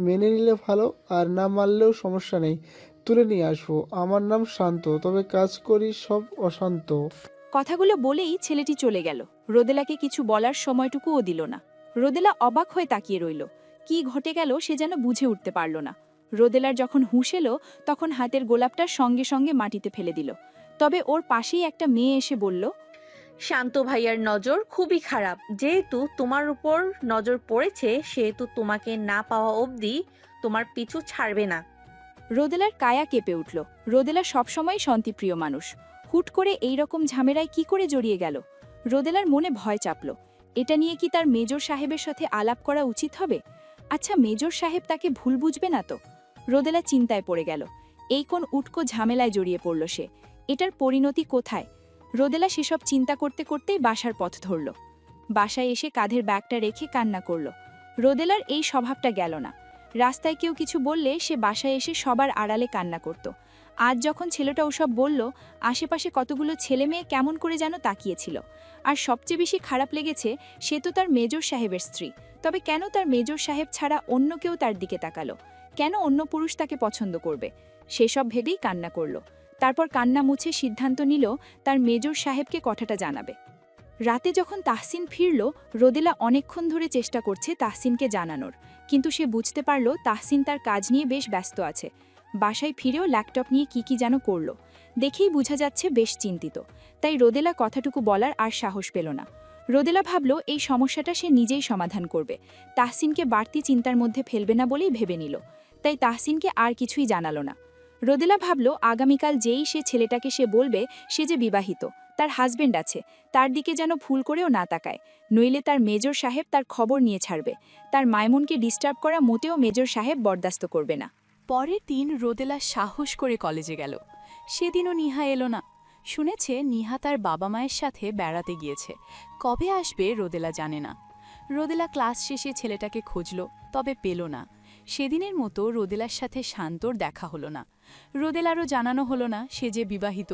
মেনে নিলে ভালো, আর না মানলেও সমস্যা নেই, তুলে নিয়ে আসবো। আমার নাম শান্ত, তবে কাজ করি সব অশান্ত। কথাগুলো বলেই ছেলেটি চলে গেল। রোদেলাকে কিছু বলার সময়টুকুও দিল না। রোদেলা অবাক হয়ে তাকিয়ে রইল। কি ঘটে গেল সে যেন বুঝে উঠতে পারল না। রোদেলার যখন হুঁশ এলো তখন হাতের গোলাপটার সঙ্গে সঙ্গে মাটিতে ফেলে দিল। তবে ওর পাশেই একটা মেয়ে এসে বলল, শান্ত ভাইয়ার নজর খুবই খারাপ। যেহেতু তোমার উপর নজর পড়েছে সেহেতু তোমাকে না পাওয়া অবধি তোমার পিছু ছাড়বে না। রোদেলার কায়া কেঁপে উঠল। রোদেলা সবসময় শান্তিপ্রিয় মানুষ, হুট করে এই রকম ঝামেলায় কি করে জড়িয়ে গেল? রোদেলার মনে ভয় চাপল। এটা নিয়ে কি তার মেজর সাহেবের সাথে আলাপ করা উচিত হবে? আচ্ছা, মেজর সাহেব তাকে ভুল বুঝবে না তো? রোদেলা চিন্তায় পড়ে গেল। এই কোন উটকো ঝামেলায় জড়িয়ে পড়ল সে? এটার পরিণতি কোথায়? রোদেলা সেসব চিন্তা করতে করতেই বাসার পথ ধরল। বাসায় এসে কাঁধের ব্যাগটা রেখে কান্না করল। রোদেলার এই স্বভাবটা গেল না। রাস্তায় কেউ কিছু বললে সে বাসায় এসে সবার আড়ালে কান্না করত। আজ যখন ছেলেটা ওসব বলল, আশেপাশে কতগুলো ছেলে মেয়ে কেমন করে যেন তাকিয়েছিল। আর সবচেয়ে বেশি খারাপ লেগেছে, সে তো তার মেজর সাহেবের স্ত্রী। তবে কেন তার মেজর সাহেব ছাড়া অন্য কেউ তার দিকে তাকালো? কেন অন্য পুরুষ তাকে পছন্দ করবে? সেসব ভেবেই কান্না করল। তারপর কান্না মুছে সিদ্ধান্ত নিল তার মেজর সাহেবকে কথাটা জানাবে। রাতে যখন তাহসিন ফিরল, রোদেলা অনেকক্ষণ ধরে চেষ্টা করছে তাহসিনকে জানানোর, কিন্তু সে বুঝতে পারল তাহসিন তার কাজ নিয়ে বেশ ব্যস্ত আছে। বাসায় ফিরেও ল্যাপটপ নিয়ে কি যেন করল। দেখেই বোঝা যাচ্ছে বেশ চিন্তিত। তাই রোদেলা কথাটুকু বলার আর সাহস পেল না। রোদেলা ভাবল এই সমস্যাটা সে নিজেই সমাধান করবে, তাহসিনকে বাড়তি চিন্তার মধ্যে ফেলবে না বলেই ভেবে নিল। তাই তাহসিনকে আর কিছুই জানালো না। রোদেলা ভাবল আগামীকাল যেই সে ছেলেটাকে সে বলবে সে যে বিবাহিত, তার হাজবেন্ড আছে, তার দিকে যেন ভুল করেও না তাকায়, নইলে তার মেজর সাহেব তার খবর নিয়ে ছাড়বে। তার মাইমুনকে ডিস্টার্ব করা মোটেও মেজর সাহেব বরদাস্ত করবে না। পরের দিন রোদেলা সাহস করে কলেজে গেল। সেদিনও নিহা এলো না। শুনেছে নিহা তার বাবা মায়ের সাথে বেড়াতে গিয়েছে। কবে আসবে রোদেলা জানে না। রোদেলা ক্লাস শেষে ছেলেটাকে খুঁজল, তবে পেল না। সেদিনের মতো রোদেলার সাথে শান্তর দেখা হলো না। রোদেলারও জানানো হলো না সে যে বিবাহিত।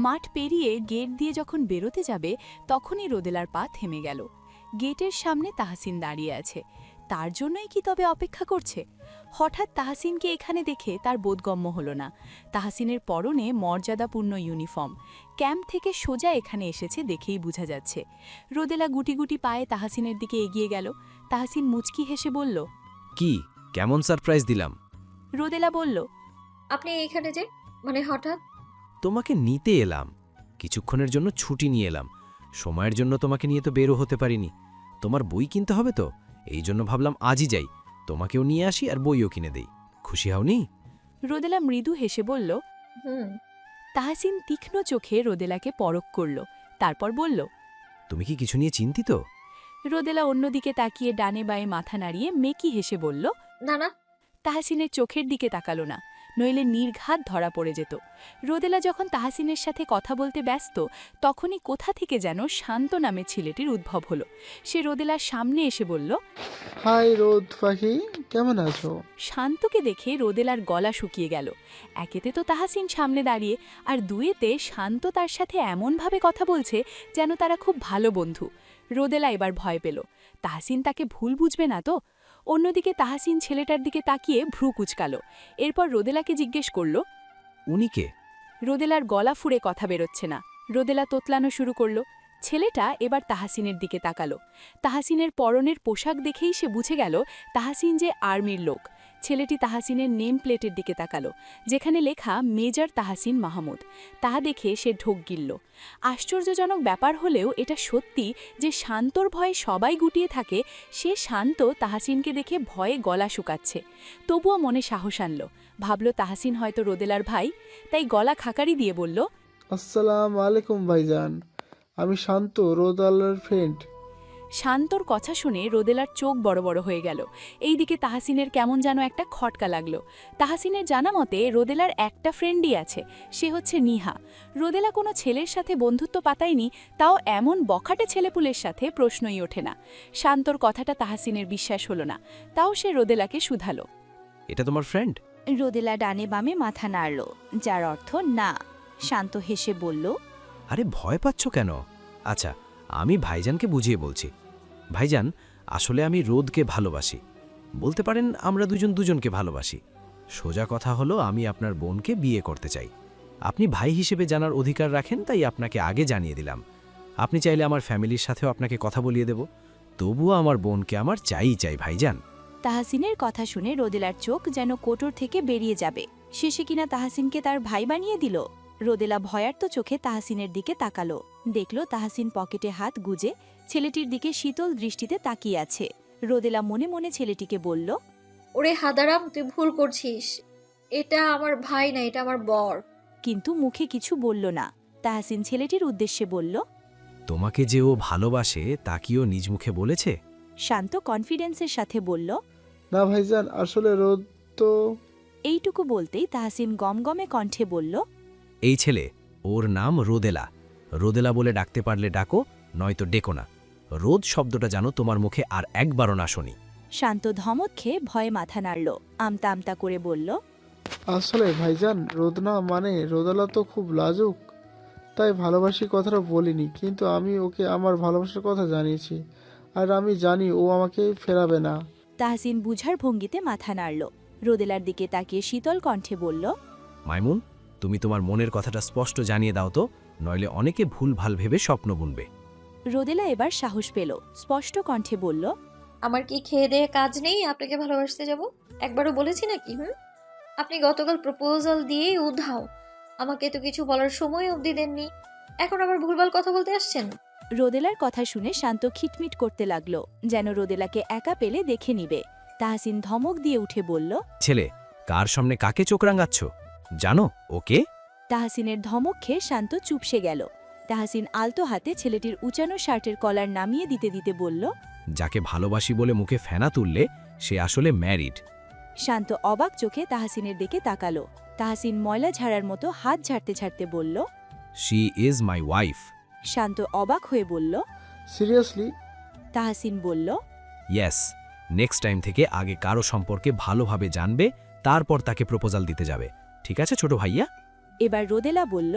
মাঠ পেরিয়ে গেট দিয়ে যখন বেরোতে যাবে তখনই রোদেলার পা থেমে গেল। গেটের সামনে তাহসিন দাঁড়িয়ে আছে। তার জন্যই কি তবে অপেক্ষা করছে? হঠাৎ তাহসিনকে এখানে দেখে তার বোধগম্য হল না। তাহসিনের পরনে মর্যাদাপূর্ণ ইউনিফর্ম। ক্যাম্প থেকে সোজা এখানে এসেছে দেখেই বোঝা যাচ্ছে। রোদেলা গুটি গুটি পায়ে তাহসিনের দিকে এগিয়ে গেল। তাহসিন মুচকি হেসে বলল, কি কেমন সারপ্রাইজ দিলাম? রোদেলা বলল, আপনি এইখানে যে, মানে হঠাৎ? তোমাকে নিতে এলাম, কিছুক্ষণের জন্য ছুটি নিয়ে এলাম। সময়ের জন্য তোমাকে নিয়ে তো বেরো হতে পারিনি। তোমার বই কিনতে হবে তো, এই জন্য ভাবলাম আজই যাই, তোমাকেও নিয়ে আসি আর বইও কিনে দেই। খুশি হওনি? রোদেলা মৃদু হেসে বলল। হুম। তাহসিন তীক্ষ্ণ চোখে রোদেলাকে পরখ করল, তারপর বলল, তুমি কি কিছু নিয়ে চিন্তিত? রোদেলা অন্যদিকে তাকিয়ে ডানে বায়ে মাথা নাড়িয়ে মেকি হেসে বলল। না না। তাহসিনের চোখের দিকে তাকালো না, নইলে নির্ঘাত ধরা পড়ে যেত। রোদেলা যখন তাহসিনের সাথে কথা বলতে ব্যস্ত তখনই কোথা থেকে যেন শান্ত নামে ছেলেটির উদ্ভব হলো। সে রোদেলার সামনে এসে বলল। হাই রোদ পাখি, কেমন আছো? শান্তকে দেখে রোদেলার গলা শুকিয়ে গেল। একেতে তো তাহসিন সামনে দাঁড়িয়ে, আর দুয়েতে শান্ত তার সাথে এমনভাবে কথা বলছে যেন তারা খুব ভালো বন্ধু। রোদেলা এবার ভয় পেল, তাহসিন তাকে ভুল বুঝবে না তো? অন্যদিকে তাহসিন ছেলেটার দিকে তাকিয়ে ভ্রু কুচকাল। এরপর রোদেলাকে জিজ্ঞেস করল। উনি কে? রোদেলার গলা ফুঁড়ে কথা বেরোচ্ছে না। রোদেলা তোতলানো শুরু করল। ছেলেটা এবার তাহসিনের দিকে তাকালো। তাহসিনের পরনের পোশাক দেখেই সে বুঝে গেল তাহসিন যে আর্মির লোক। ছেলেটি তাহসিনের নেম প্লেটের দিকে তাকালো, যেখানে লেখা মেজর তাহসিন মাহমুদ। তা দেখে সে ঢোক গিলল। আশ্চর্যজনক ব্যাপার হলেও এটা সত্যি যে শান্তর ভয়ে সবাই গুটিয়ে থাকে, সে শান্ত তাহসিনকে দেখে ভয়ে গলা শুকাচ্ছে। তবুও মনে সাহস আনল, ভাবল তাহসিন হয়তো রোদেলার ভাই, তাই গলা খাকারি দিয়ে বলল। আসসালামু আলাইকুম ভাইজান, আমি শান্ত, রোদালার ফ্রেন্ড। শান্তর কথা শুনে রোদেলার চোখ বড় বড় হয়ে গেল। এইদিকে তাহসিনের কেমন যেন একটা খটকা লাগলো। তাহসিনের জানা মতে রোদেলার একটা ফ্রেন্ডই আছে, সে হচ্ছে নিহা। রোদেলা কোনো ছেলের সাথে বন্ধুত্ব পাতায়নি, তাও এমন বখাটে ছেলেপুলের সাথে প্রশ্নই ওঠে না। শান্তর কথাটা তাহসিনের বিশ্বাস হলো না, তাও সে রোদেলাকে শুধালো। এটা তোমার ফ্রেন্ড? রোদেলা ডানে বামে মাথা নাড়ল, যার অর্থ না। শান্ত হেসে বলল, আরে ভয় পাচ্ছ কেন? আচ্ছা, আমি ভাইজানকে বুঝিয়ে বলছি। ভাইজান, আসলে আমি রোদকে ভালোবাসি। বলতে পারেন আমরা দুজন দুজনকে ভালোবাসি। সোজা কথা হলো আমি আপনার বোনকে বিয়ে করতে চাই। আপনি ভাই হিসেবে জানার অধিকার রাখেন, তাই আপনাকে আগে জানিয়ে দিলাম। আপনি চাইলে আমার ফ্যামিলির সাথেও আপনাকে কথা বলিয়ে দেব। তবুও আমার বোনকে আমার চাই ভাইজান। তাহসিনের কথা শুনে রোদেলার চোখ যেন কোটর থেকে বেরিয়ে যাবে। শেষে কিনা তাহসিনকে তার ভাই বানিয়ে দিল। রোদেলা ভয়ার্ত চোখে তাহসিনের দিকে তাকালো। দেখল তাহসিন পকেটে হাত গুজে ছেলেটির দিকে শীতল দৃষ্টিতে তাকিয়ে আছে। রোদেলা মনে মনে ছেলেটিকে বলল, ওরে হাদারাম, তুই ভুল করছিস। এটা আমার ভাই না, এটা আমার বর। কিন্তু মুখে কিছু বলল না। তাহসিন ছেলেটির উদ্দেশ্যে বলল, তোমাকে যে ও ভালোবাসে তা কি ও নিজ মুখে বলেছে? শান্ত কনফিডেন্সের সাথে বলল। না ভাইজান, আসলে রোদ তো। এইটুকু বলতেই তাহসিন গমগমে কণ্ঠে বলল, এই ছেলে, ওর নাম রোদেলা। রোদেলা বলে ডাকতে পারলে ডাকো, নয়তো ডেকো না। রোদ শব্দটা জানো তোমার মুখে আর একবারও না শুনি। শান্ত ধমক খেয়ে ভয়ে মাথা নাড়ল। আমতা আমতা করে বলল, আসলে ভাইজান, রোদ না মানে রোদেলা তো খুব লাজুক, তাই ভালোবাসি কথাটা বলিনি। কিন্তু আমি ওকে আমার ভালোবাসার কথা জানিয়েছি, আর আমি জানি ও আমাকে ফেরাবে না। তাহসিন বুঝার ভঙ্গিতে মাথা নাড়ল। রোদেলার দিকে তাকিয়ে শীতল কণ্ঠে বলল, মাইমুন, তুমি তোমার মনের কথাটা স্পষ্ট জানিয়ে দাও তো, নইলে অনেকে ভুল ভাল ভেবে স্বপ্ন বুনবে। রোদেলা এবার সাহস পেল। স্পষ্ট কণ্ঠে বলল, আমার কি খেয়ে দেয়ে কাজ নেই আপনাকে ভালোবাসতে যাব? একবারও বলেছি নাকি? আপনি গতকাল প্রপোজাল দিয়েই উধাও। আমাকে তো কিছু বলার সময় অবধি দেননি, এখন আবার ভুলভাল কথা বলতে আসছেন। রোদেলার কথা শুনে শান্ত খিটমিট করতে লাগলো, যেন রোদেলাকে একা পেলে দেখে নিবে। তাহসিন ধমক দিয়ে উঠে বলল, ছেলে, কার সামনে কাকে চোখ রাঙাচ্ছ? জানো ওকে? তাহসিনের ধমক খেয়ে শান্ত চুপসে গেল। তাহসিন আলতো হাতে ছেলেটির উঁচানো শার্টের কলার নামিয়ে দিতে দিতে বলল, যাকে ভালোবাসি বলে মুখে ফেনা তুললে সে আসলে ম্যারিড। শান্ত অবাক চোখে তাহসিনের দিকে তাকালো। তাহসিন ময়লা ঝাড়ার মতো হাত ঝাড়তে ঝাড়তে বলল, শি ইজ মাই ওয়াইফ। শান্ত অবাক হয়ে বলল, সিরিয়াসলি? তাহসিন বলল, ইয়েস। নেক্সট টাইম থেকে আগে কারো সম্পর্কে ভালোভাবে জানবে, তারপর তাকে প্রপোজাল দিতে যাবে। ঠিক আছে ছোট ভাইয়া? এবার রোদেলা বলল,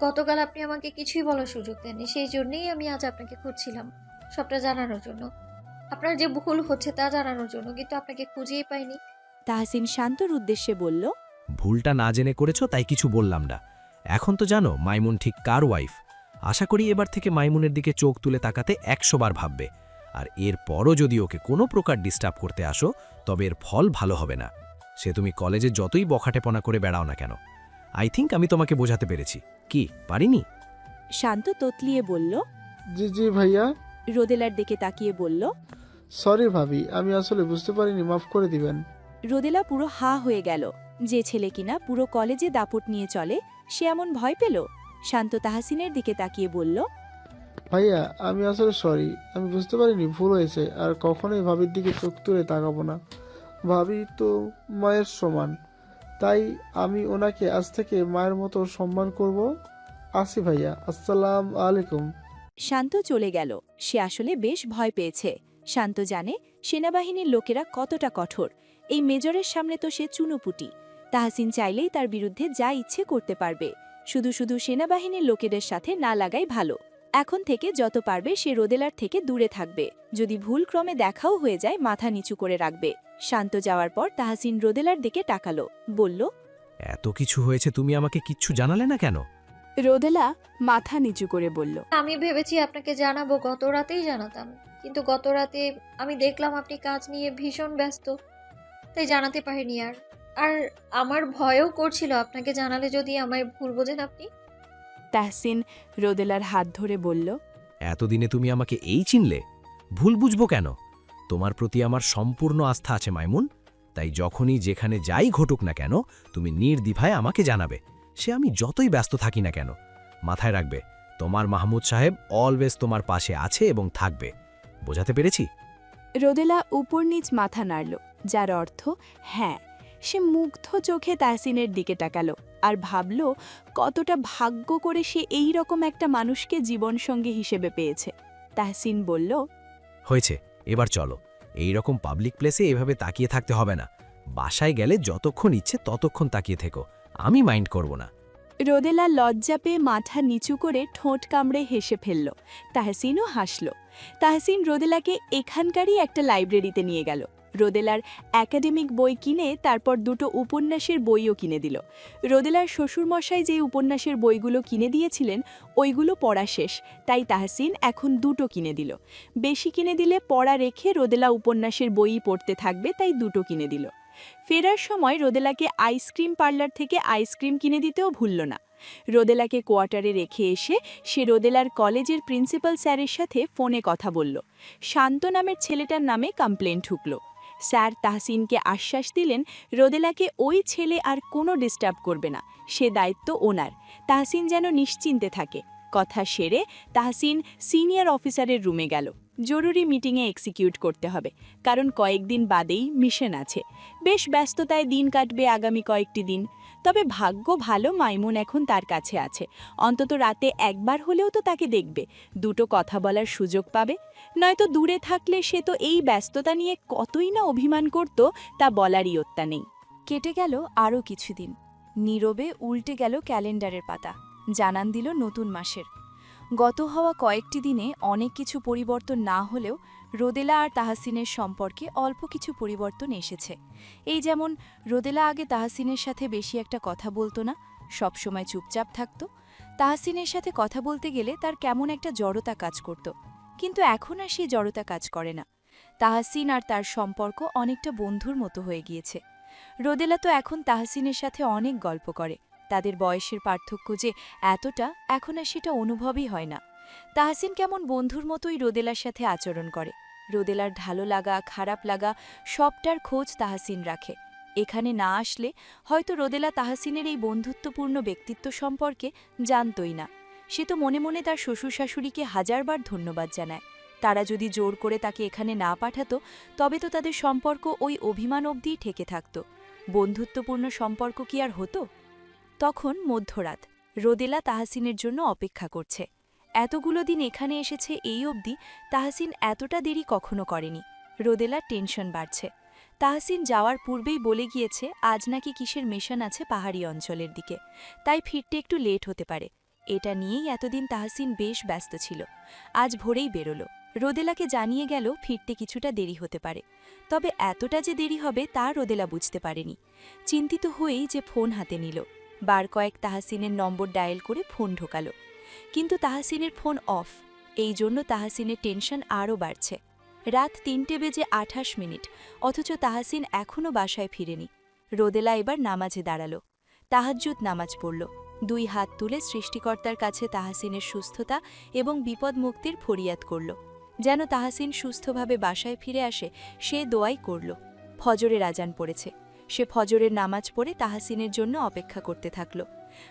গতকাল আপনি আমাকে কিছুই বলার সুযোগ দেননি, সেই জন্যই আমি আজ আপনাকে খুঁজছিলাম, সবটা জানানোর জন্য, আপনার যে ভুল হচ্ছে তা জানানোর জন্য, কিন্তু আপনাকে খুঁজেই পাইনি। তাহসিন শান্তর উদ্দেশ্যে বলল, ভুলটা না জেনে করেছো তাই কিছু বললাম না। এখন তো জানো মাইমুন ঠিক কার ওয়াইফ। আশা করি এবার থেকে মাইমুনের দিকে চোখ তুলে তাকাতে 100 বার ভাববে। আর এর পরও যদি ওকে কোনো প্রকার ডিস্টার্ব করতে আসো, তবে এর ফল ভালো হবে না। সে তুমি কলেজে যতই বখাটেপনা করে বেড়াও না কেন। আই থিঙ্ক আমি তোমাকে বোঝাতে পেরেছি। কি পারিনি? শান্ত ততলিয়ে বলল। জি জি ভাইয়া। রোদেলার দিকে তাকিয়ে বলল, সরি ভাবি, আমি আসলে বুঝতে পারিনি, মাফ করে দিবেন। রোদেলা পুরো হা হয়ে গেল। যে ছেলে কিনা পুরো কলেজে দাপট নিয়ে চলে, সে এমন ভয় পেল। শান্ত তাহসিনের দিকে তাকিয়ে বলল, ভাইয়া, আমি আসলে সরি, আমি বুঝতে পারিনি, ভুল হয়েছে। আর কখনোই ভাবির দিকে চোখ তুলে তাকাবো না। ভাবি তো মায়ের সমান, তাই আমি ওনাকে আজ থেকে মায়ের মতো সম্মান করব। আসি ভাইয়া, আসসালাম আলাইকুম। শান্ত চলে গেল। সে আসলে বেশ ভয় পেয়েছে। শান্ত জানে সেনাবাহিনীর লোকেরা কতটা কঠোর। এই মেজরের সামনে তো সে চুনোপুটি। তাহসিন চাইলেই তার বিরুদ্ধে যা ইচ্ছে করতে পারবে। শুধু শুধু সেনাবাহিনীর লোকেদের সাথে না লাগাই ভালো। এখন থেকে যত পারবে সে রোদেলার থেকে দূরে থাকবে। যদি ভুলক্রমে দেখাও হয়ে যায়, মাথা নিচু করে রাখবে। শান্ত যাওয়ার পর তাহসিন রোদেলার দিকে তাকালো, বলল, এত কিছু হয়েছে, তুমি আমাকে কিচ্ছু জানালে না কেন? রোদেলা মাথা নিচু করে বলল, আমি ভেবেছি আপনাকে জানাবো, গত রাতেই জানাতাম, কিন্তু গত রাতে আমি দেখলাম আপনি কাজ নিয়ে ভীষণ ব্যস্ত, তাই জানাতে পারিনি। আর আমার ভয়ও করছিল আপনাকে জানালে যদি আমায় ভুল বোঝেন আপনি। তাহসিন রোদেলার হাত ধরে বলল, এতদিনে তুমি আমাকে এই চিনলে? ভুল বুঝবো কেন? তোমার প্রতি আমার সম্পূর্ণ আস্থা আছে মাইমুন। তাই যখনই যেখানে যাই ঘটুক না কেন, তুমি নির্দ্বিধায় আমাকে জানাবে, সে আমি যতই ব্যস্ত থাকি না কেন। মাথায় রাখবে, তোমার মাহমুদ সাহেব অলওয়েজ তোমার পাশে আছে এবং থাকবে। বোঝাতে পেরেছি? রোদেলা উপর নিচ মাথা নাড়ল, যার অর্থ হ্যাঁ। সে মুগ্ধ চোখে তাহসিনের দিকে তাকালো আর ভাবল কতটা ভাগ্য করে সে এই রকম একটা মানুষকে জীবনসঙ্গী হিসেবে পেয়েছে। তাহসিন বলল, হয়েছে, এবার চলো। এই রকম পাবলিক প্লেসে এভাবে তাকিয়ে থাকতে হবে না। বাসায় গেলে যতক্ষণ ইচ্ছে ততক্ষণ তাকিয়ে থেকো, আমি মাইন্ড করব না। রোদেলা লজ্জা পেয়ে মাথা নিচু করে ঠোঁট কামড়ে হেসে ফেলল। তাহসিনও হাসল। তাহসিন রোদেলাকে এখানকারই একটা লাইব্রেরিতে নিয়ে গেল। রোদেলার একাডেমিক বই কিনে তারপর দুটো উপন্যাসের বইও কিনে দিল। রোদেলার শ্বশুরমশাই যে উপন্যাসের বইগুলো কিনে দিয়েছিলেন ওইগুলো পড়া শেষ, তাই তাহসিন এখন দুটো কিনে দিল। বেশি কিনে দিলে পড়া রেখে রোদেলা উপন্যাসের বইই পড়তে থাকবে, তাই দুটো কিনে দিল। ফেরার সময় রোদেলাকে আইসক্রিম পার্লার থেকে আইসক্রিম কিনে দিতেও ভুলল না। রোদেলাকে কোয়ার্টারে রেখে এসে সে রোদেলার কলেজের প্রিন্সিপাল স্যারের সাথে ফোনে কথা বলল। শান্ত নামের ছেলেটার নামে কমপ্লেন ঢুকল। স্যার তাহসিনকে আশ্বাস দিলেন রোদেলাকে ওই ছেলে আর কোনো ডিস্টার্ব করবে না, সে দায়িত্ব ওনার। তাহসিন যেন নিশ্চিন্তে থাকে। কথা সেরে তাহসিন সিনিয়র অফিসারের রুমে গেল। জরুরি মিটিংয়ে এক্সিকিউট করতে হবে, কারণ কয়েকদিন বাদেই মিশন আছে। বেশ ব্যস্ততায় দিন কাটবে আগামী কয়েকটি দিন। তবে ভাগ্য ভালো মাইমুন এখন তার কাছে আছে, অন্তত রাতে একবার হলেও তো তাকে দেখবে, দুটো কথা বলার সুযোগ পাবে। নয়তো দূরে থাকলে সে তো এই ব্যস্ততা নিয়ে কতই না অভিমান করত, তা বলারই অত্যা নেই। কেটে গেল আরও কিছুদিন। নীরবে উল্টে গেল ক্যালেন্ডারের পাতা, জানান দিল নতুন মাসের। গত হওয়া কয়েকটি দিনে অনেক কিছু পরিবর্তন না হলেও রোদেলা আর তাহসিনের সম্পর্কে অল্প কিছু পরিবর্তন এসেছে। এই যেমন রোদেলা আগে তাহসিনের সাথে বেশি একটা কথা বলতো না, সবসময় চুপচাপ থাকত। তাহসিনের সাথে কথা বলতে গেলে তার কেমন একটা জড়তা কাজ করত, কিন্তু এখন আর সেই জড়তা কাজ করে না। তাহসিন আর তার সম্পর্ক অনেকটা বন্ধুর মতো হয়ে গিয়েছে। রোদেলা তো এখন তাহসিনের সাথে অনেক গল্প করে। তাদের বয়সের পার্থক্য যে এতটা, এখন আর সেটা অনুভবই হয় না। তাহসিন কেমন বন্ধুর মতোই রোদেলার সাথে আচরণ করে। রোদেলার ভালো লাগা খারাপ লাগা সবটার খোঁজ তাহসিন রাখে। এখানে না আসলে হয়তো রোদেলা তাহসিনের এই বন্ধুত্বপূর্ণ ব্যক্তিত্ব সম্পর্কে জানতই না। সে তো মনে মনে তার শ্বশুর শাশুড়িকে হাজারবার ধন্যবাদ জানায়। তারা যদি জোর করে তাকে এখানে না পাঠাতো, তবে তো তাদের সম্পর্ক ওই অভিমান অবধিই ঠেকে থাকত। বন্ধুত্বপূর্ণ সম্পর্ক কি আর হতো? তখন মধ্যরাত। রোদেলা তাহসিনের জন্য অপেক্ষা করছে। এতগুলো দিন এখানে এসেছে, এই অবধি তাহসিন এতটা দেরি কখনো করেনি। রোদেলার টেনশন বাড়ছে। তাহসিন যাওয়ার পূর্বেই বলে গিয়েছে আজ নাকি কিসের মিশন আছে পাহাড়ি অঞ্চলের দিকে, তাই ফিরতে একটু লেট হতে পারে। এটা নিয়েই এতদিন তাহসিন বেশ ব্যস্ত ছিল। আজ ভোরেই বেরোলো। রোদেলাকে জানিয়ে গেল ফিরতে কিছুটা দেরি হতে পারে। তবে এতটা যে দেরি হবে তা রোদেলা বুঝতে পারেনি। চিন্তিত হয়েই যে ফোন হাতে নিল। বার কয়েক তাহসিনের নম্বর ডায়াল করে ফোন ঢোকালো, কিন্তু তাহসিনের ফোন অফ। এই জন্য তাহসিনের টেনশন আরও বাড়ছে। রাত 3:28, অথচ তাহসিন এখনও বাসায় ফিরেনি। রোদেলা এবার নামাজে দাঁড়ালো। তাহাজ্জুদ নামাজ পড়ল। দুই হাত তুলে সৃষ্টিকর্তার কাছে তাহসিনের সুস্থতা এবং বিপদ মুক্তির ফরিয়াদ করল। যেন তাহসিন সুস্থভাবে বাসায় ফিরে আসে, সে দোয়াই করল। ফজরের আজান পড়েছে। সে ফজরের নামাজ পড়ে তাহসিনের জন্য অপেক্ষা করতে থাকল।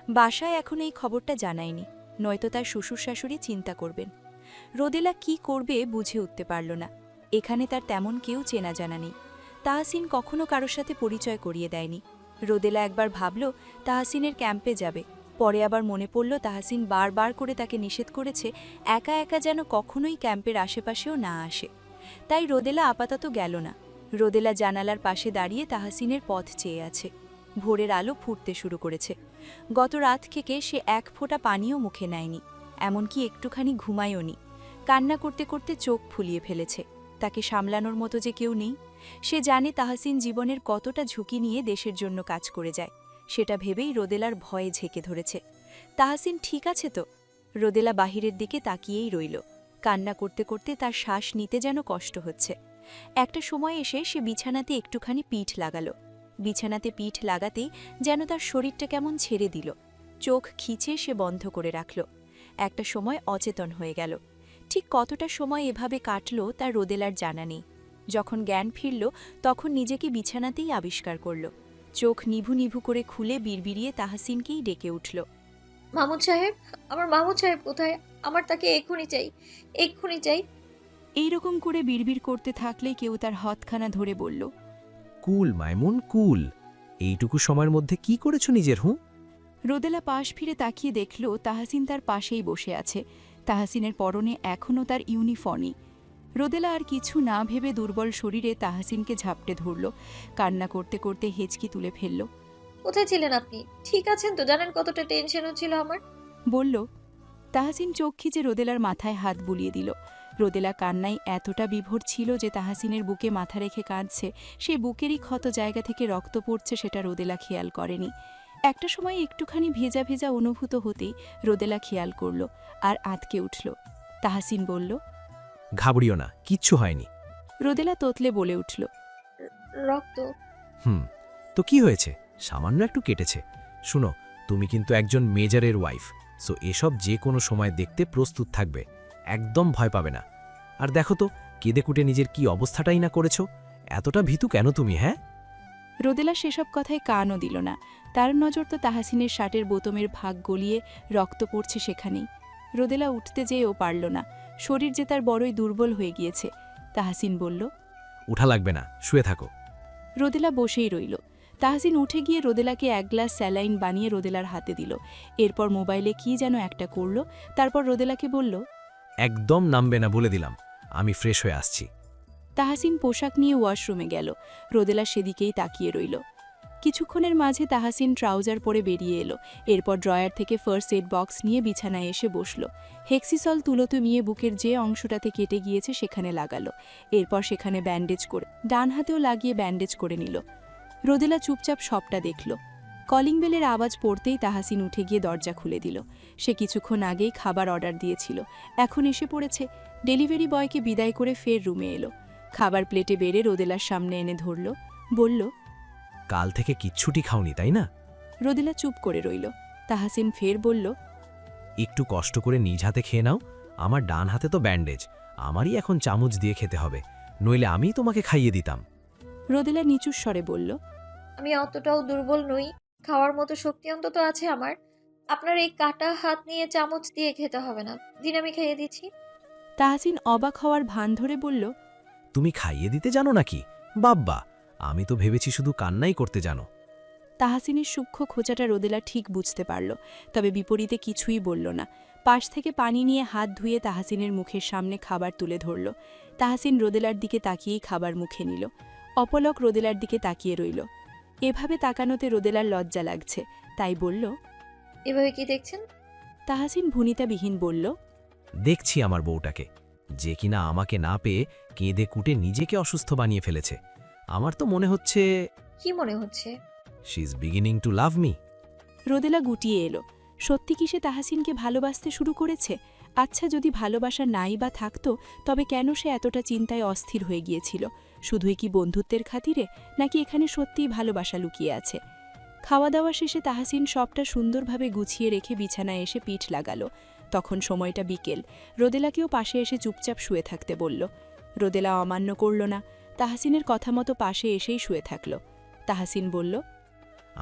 বাসায় এখন এই খবরটা জানায়নি, নয়তো তার শ্বশুর শাশুড়ি চিন্তা করবেন। রোদেলা কি করবে বুঝে উঠতে পারল না। এখানে তার তেমন কেউ চেনা জানা নেই। তাহসিন কখনো কারোর সাথে পরিচয় করিয়ে দেয়নি। রোদেলা একবার ভাবল তাহসিনের ক্যাম্পে যাবে, পরে আবার মনে পড়ল তাহসিন বারবার করে তাকে নিষেধ করেছে একা একা যেন কখনোই ক্যাম্পের আশেপাশেও না আসে। তাই রোদেলা আপাতত গেল না। রোদেলা জানালার পাশে দাঁড়িয়ে তাহসিনের পথ চেয়ে আছে। ভোরের আলো ফুটতে শুরু করেছে। গত রাত থেকে সে এক ফোঁটা পানিও মুখে নেয়নি, এমনকি একটুখানি ঘুমায়ওনি। কান্না করতে করতে চোখ ফুলিয়ে ফেলেছে। তাকে সামলানোর মতো যে কেউ নেই। সে জানে তাহসিন জীবনের কতটা ঝুঁকি নিয়ে দেশের জন্য কাজ করে যায়। সেটা ভেবেই রোদেলার ভয়ে ঝেঁকে ধরেছে। তাহসিন ঠিক আছে তো? রোদেলা বাহিরের দিকে তাকিয়েই রইল। কান্না করতে করতে তার শ্বাস নিতে যেন কষ্ট হচ্ছে। একটা সময় এসে সে বিছানাতে একটুখানি পিঠ লাগালো। বিছানাতে পিঠ লাগাতেই যেন তার শরীরটা কেমন ছেড়ে দিল। চোখ খিচে সে বন্ধ করে রাখল। একটা সময় অচেতন হয়ে গেল। ঠিক কতটা সময় এভাবে কাটল তার রোদেলার জানা নেই। যখন জ্ঞান ফিরল তখন নিজেকে বিছানাতেই আবিষ্কার করল। চোখ নিভু নিভু করে খুলে বিড়বিড়িয়ে তাহসিনকেই ডেকে উঠল। মাহমুদ সাহেব, আমার মাহমুদ সাহেব কোথায়? আমার তাকে এক্ষুনি চাই, এক্ষুনি চাই। এইরকম করে বিড়বিড় করতে থাকলে কেউ তার হাতখানা ধরে বলল, কুল মাইমুন কুল, এইটুকু সময়ের মধ্যে কি করেছো নিজের? রোদেলা পাশ ফিরে তাকিয়ে দেখল তাহসিন তার পাশেই বসে আছে। তাহসিনের পরনে এখনও তার ইউনিফর্মই। রোদেলা আর কিছু না ভেবে দুর্বল শরীরে তাহসিনকে ঝাপটে ধরল। কান্না করতে করতে হেঁচকি তুলে ফেলল। কোথায় ছিলেন আপনি? ঠিক আছেন তো? জানেন কতটা টেনশন হচ্ছিল আমার। বলল। তাহাসিন চোখ খিচে রোদেলার মাথায় হাত বুলিয়ে দিল। রোদেলা কান্নায় এতটা বিভোর ছিল যে তাহাসিনের বুকে মাথা রেখে কাঁদছে, সে বুকেরই ক্ষত জায়গা থেকে রক্ত পড়ছে সেটা রোদেলা খেয়াল করেনি। একটা সময় একটুখানি ভেজা ভেজা অনুভূত হতেই রোদেলা খেয়াল করল আর আঁতকে উঠল। তাহাসিন বলল। ঘাবড়িও না, কিচ্ছু হয়নি। রোদেলা তোতলে বলে উঠল। রক্ত। তো কি হয়েছে? সামান্য একটু কেটেছে। শুনো, তুমি কিন্তু একজন মেজরের ওয়াইফ, সো এসব যে কোনো সময় দেখতে প্রস্তুত থাকবে, একদম ভয় পাবে না। আর দেখো তো, কেঁদে কুটে নিজের কি অবস্থাটাই না করেছো। এতটা ভীতু কেন তুমি, হ্যাঁ? রোদেলা সেসব কথায় কানও দিল না। তার নজর তো তাহাসিনের শার্টের বোতামের ভাগ গলিয়ে রক্ত পড়ছে সেখানেই। রোদেলা উঠতে যেয়েও পারল না, শরীর যে তার বড়ই দুর্বল হয়ে গিয়েছে। তাহাসিন বলল। উঠা লাগবে না, শুয়ে থাকো। রোদেলা বসেই রইল। তাহসিন উঠে গিয়ে রোদেলাকে এক গ্লাস স্যালাইন বানিয়ে রোদেলার হাতে দিল। এরপর মোবাইলে কি যেন একটা করল, তারপর রোদেলাকে বলল। একদম নামবে না বলে দিলাম, আমি ফ্রেশ হয়ে আসছি। তাহাসিন পোশাক নিয়ে ওয়াশরুমে গেল। রোদেলা সেদিকেই তাকিয়ে রইল। কিছুক্ষণের মাঝে তাহাসিন ট্রাউজার পরে বেরিয়ে এলো। এরপর ড্রয়ার থেকে ফার্স্ট এড বক্স নিয়ে বিছানায় এসে বসল। হেক্সিসল তুলোতুমিয়ে বুকের যে অংশটাতে কেটে গিয়েছে সেখানে লাগালো। এরপর সেখানে ব্যান্ডেজ করে ডান হাতেও লাগিয়ে ব্যান্ডেজ করে নিল। রোদেলা চুপচাপ সবটা দেখল। কলিং বেলের আওয়াজ পড়তেই তাহাসিন উঠে গিয়ে দরজা খুলে দিল। সে কিছুক্ষণ আগেই খাবার অর্ডার দিয়েছিল, এখন এসে পড়েছে। ডেলিভারি বয়কে বিদায় করে ফের রুমে এলো। খাবার প্লেটে বেড়ে রোদেলার সামনে এনে ধরল, বলল। কাল থেকে কিচ্ছুটি খাওনি, তাই না? রোদেলা চুপ করে রইল। তাহাসিন ফের বলল। একটু কষ্ট করে নিজ হাতে খেয়ে নাও। আমার ডান হাতে তো ব্যান্ডেজ, আমারই এখন চামচ দিয়ে খেতে হবে, নইলে আমিই তোমাকে খাইয়ে দিতাম। রোদেলা নিচুর স্বরে বলল। আমি অতটাও দুর্বল নই, খাওয়ার মতো শক্তি অন্তত আছে আমার। আপনার এই কাটা হাত নিয়ে চামচ দিয়ে খেতে হবে না, দিন আমি খাইয়ে দিচ্ছি। তাহাসিন অবাক হওয়ার ভান ধরে বলল। তুমি খাইয়ে দিতে জানো নাকি? বাব্বা, আমি তো ভেবেছি শুধু কান্নাই করতে জানো। তাহাসিনের সূক্ষ্ম খোঁচাটা রোদেলা ঠিক বুঝতে পারল, তবে বিপরীতে কিছুই বলল না। পাশ থেকে পানি নিয়ে হাত ধুয়ে তাহাসিনের মুখের সামনে খাবার তুলে ধরল। তাহাসিন রোদেলার দিকে তাকিয়েই খাবার মুখে নিল। অপলক রোদেলার দিকে তাকিয়ে রইল। এভাবে তাকানোতে রোদেলার লজ্জা লাগছে, তাই বলল। এভাবে কি দেখছেন? তাহাসিন ভুনিতাবিহীন বলল। দেখছি আমার বউটাকে, যে কিনা আমাকে না পেয়ে কেঁদে কুটে নিজেকে অসুস্থ বানিয়ে ফেলেছে। আমার তো মনে হচ্ছে কি মনে হচ্ছে? She is beginning to love me. রোদেলা গুটিয়ে এলো। সত্যি কি সে তাহাসিনকে ভালোবাসতে শুরু করেছে? আচ্ছা, যদি ভালোবাসা নাই বা থাকতো, তবে কেন সে এতটা চিন্তায় অস্থির হয়ে গিয়েছিল? শুধুই কি বন্ধুত্বের খাতিরে, নাকি এখানে সত্যিই ভালোবাসা লুকিয়ে আছে? খাওয়া দাওয়া শেষে তাহাসিন সবটা সুন্দরভাবে গুছিয়ে রেখে বিছানায় এসে পিঠ লাগালো। তখন সময়টা বিকেল। রোদেলাকেও পাশে এসে চুপচাপ শুয়ে থাকতে বলল। রোদেলা অমান্য করল না, তাহাসিনের কথা মতো পাশে এসেই শুয়ে থাকল। তাহাসিন বলল।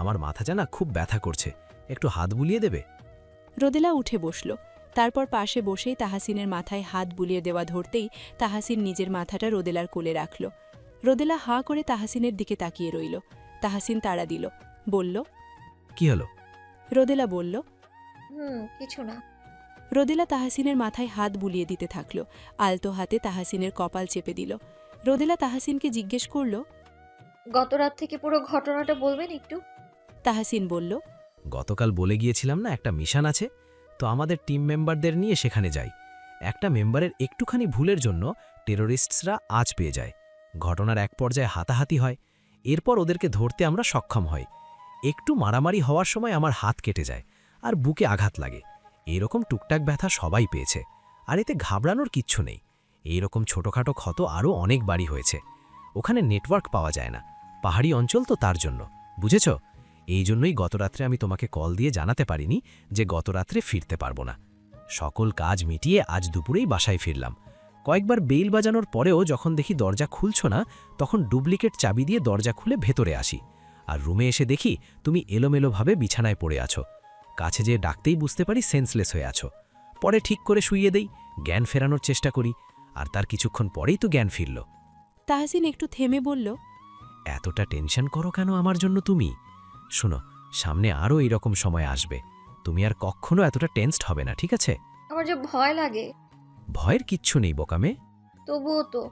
আমার মাথাটা না খুব ব্যথা করছে, একটু হাত বুলিয়ে দেবে? রোদেলা উঠে বসল। তারপর পাশে বসেই তাহাসিনের মাথায় হাত বুলিয়ে দেওয়া ধরতেই তাহাসিন নিজের মাথাটা রোদেলার কোলে রাখল। রোদেলা হাঁ করে তাহাসিনের দিকে তাকিয়ে রইল। তাহাসিন তাড়া দিল, বলল। কি হলো? রোদেলা বলল। কিছু না। রোদেলা তাহাসিনের মাথায় হাত বুলিয়ে দিতে থাকল। আলতো হাতে তাহাসিনের কপাল চেপে দিল। রোদেলা তাহাসিনকে জিজ্ঞেস করল। গত রাত থেকে পুরো ঘটনাটা বলবেন একটু? তাহাসিন বলল। গতকাল বলে গিয়েছিলাম না একটা মিশন আছে, তো আমাদের টিম মেম্বারদের নিয়ে সেখানে যাই। একটা মেম্বারের একটুখানি ভুলের জন্য টেরোরিস্টসরা আঁচ পেয়ে যায়। ঘটনার এক পর্যায়ে হাতাহাতি হয়, এরপর ওদেরকে ধরতে আমরা সক্ষম হই। একটু মারামারি হওয়ার সময় আমার হাত কেটে যায় আর বুকে আঘাত লাগে। এরকম টুকটাক ব্যথা সবাই পেয়েছে, আর এতে ঘাবড়ানোর কিচ্ছু নেই। এইরকম ছোটোখাটো ক্ষত আরও অনেক বাড়ি হয়েছে। ওখানে নেটওয়ার্ক পাওয়া যায় না, পাহাড়ি অঞ্চল তো, তার জন্য, বুঝেছ? এই জন্যই গতরাত্রে আমি তোমাকে কল দিয়ে জানাতে পারিনি যে গতরাত্রে ফিরতে পারবো না। সকল কাজ মিটিয়ে আজ দুপুরেই বাসায় ফিরলাম। কয়েকবার বেল বাজানোর পরেও যখন দেখি দরজা খুলছ না, তখন ডুপ্লিকেট চাবি দিয়ে দরজা খুলে ভেতরে আসি, আর রুমে এসে দেখি তুমি এলোমেলোভাবে বিছানায় পড়ে আছো। কাছে যেয়ে ডাকতেই বুঝতে পারি সেন্সলেস হয়ে আছো। পরে ঠিক করে শুইয়ে দেই, জ্ঞান ফেরানোর চেষ্টা করি, আর তার কিছুক্ষণ পরেই তো জ্ঞান ফিরল। তাহাসিন একটু থেমে বলল। এতটা টেনশন করো কেন আমার জন্য তুমি? শোনো, সামনে আরও এইরকম সময় আসবে, তুমি আর কখনো এতটা টেনসড হবে না, ঠিক আছে? আমার যে ভয় লাগে। ভয়ের কিচ্ছু নেই বোকামে। তবুও তো।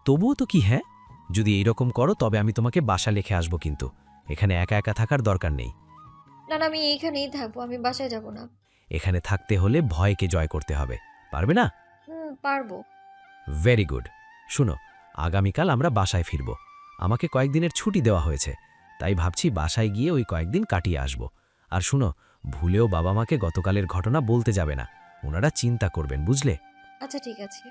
তবুও তো কি? হ্যাঁ, যদি এইরকম করো তবে আমি তোমাকে বাসা লিখে আসবো, কিন্তু এখানে একা একা থাকার দরকার নেই। না না, আমি এইখানেই থাকবো, আমি বাসায় যাব না। এখানে থাকতে হলে ভয়কে জয় করতে হবে, পারবে না? পারবো। Very good. শুনো, আগামীকাল আমরা বাসায় ফিরব। আমাকে কয়েকদিনের ছুটি দেওয়া হয়েছে, তাই ভাবছি বাসায় গিয়ে ওই কয়েকদিন কাটিয়ে আসব। আর শুনো, ভুলেও বাবা মাকে গতকালের ঘটনা বলতে যাবে না, ওনারা চিন্তা করবেন, বুঝলে? আচ্ছা ঠিক আছে।